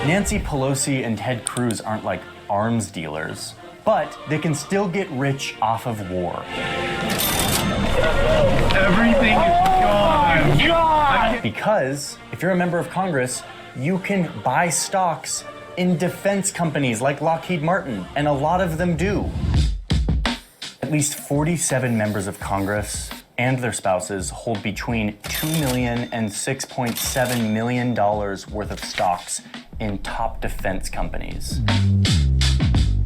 Nancy Pelosi and Ted Cruz aren't like arms dealers, but they can still get rich off of war. Everything is gone. God! Because if you're a member of Congress, you can buy stocks in defense companies like Lockheed Martin, and a lot of them do. At least 47 members of Congress and their spouses hold between $2 million and $6.7 million worth of stocks in top defense companies.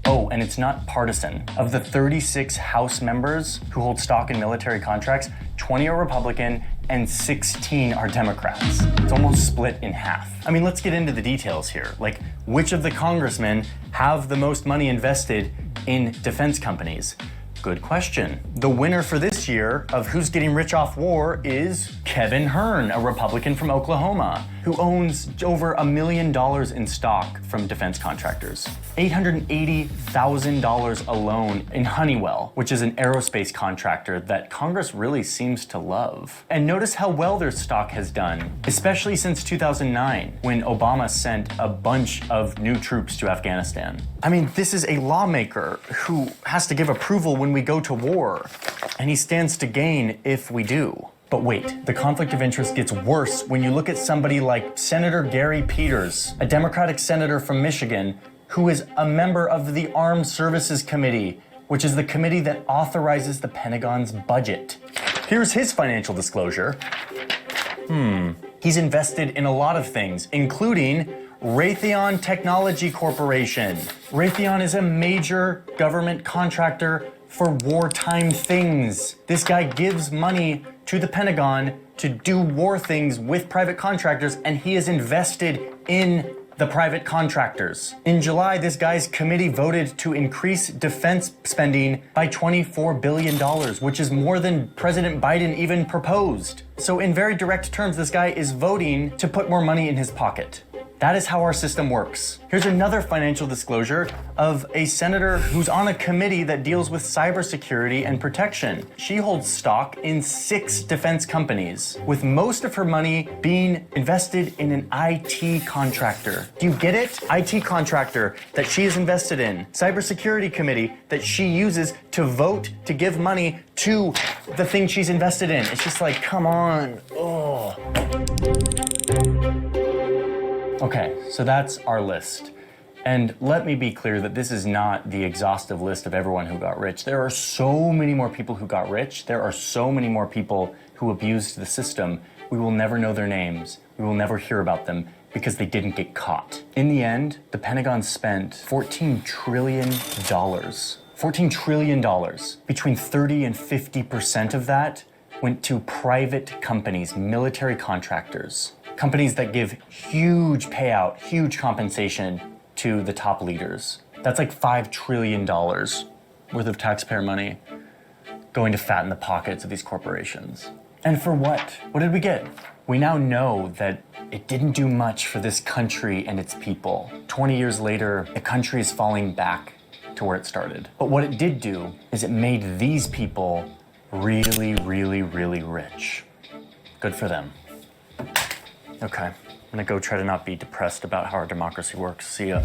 Oh, and it's not partisan. Of the 36 House members who hold stock in military contracts, 20 are Republican and 16 are Democrats. It's almost split in half. I mean, let's get into the details here. Like, which of the congressmen have the most money invested in defense companies? Good question. The winner for this year of Who's Getting Rich Off War is Kevin Hern, a Republican from Oklahoma, who owns over $1 million in stock from defense contractors. $880,000 alone in Honeywell, which is an aerospace contractor that Congress really seems to love. And notice how well their stock has done, especially since 2009, when Obama sent a bunch of new troops to Afghanistan. I mean, this is a lawmaker who has to give approval when we go to war, and he stands to gain if we do. But wait, the conflict of interest gets worse when you look at somebody like Senator Gary Peters, a Democratic senator from Michigan, who is a member of the Armed Services Committee, which is the committee that authorizes the Pentagon's budget. Here's his financial disclosure. He's invested in a lot of things, including Raytheon Technology Corporation. Raytheon is a major government contractor for wartime things. This guy gives money to the Pentagon to do war things with private contractors, and he is invested in the private contractors. In July, this guy's committee voted to increase defense spending by $24 billion, which is more than President Biden even proposed. So in very direct terms, this guy is voting to put more money in his pocket. That is how our system works. Here's another financial disclosure of a senator who's on a committee that deals with cybersecurity and protection. She holds stock in 6 defense companies, with most of her money being invested in an IT contractor. Do you get it? IT contractor that she is invested in. Cybersecurity committee that she uses to vote to give money to the thing she's invested in. It's just like, come on. Oh. Okay, so that's our list. And let me be clear that this is not the exhaustive list of everyone who got rich. There are so many more people who got rich. There are so many more people who abused the system. We will never know their names. We will never hear about them because they didn't get caught. In the end, the Pentagon spent $14 trillion. $14 trillion. Between 30 and 50% of that went to private companies, military contractors. Companies that give huge payout, huge compensation to the top leaders. That's like $5 trillion worth of taxpayer money going to fatten the pockets of these corporations. And for what? What did we get? We now know that it didn't do much for this country and its people. 20 years later, the country is falling back to where it started. But what it did do is it made these people really, really, really rich. Good for them. Okay, I'm gonna go try to not be depressed about how our democracy works. See ya.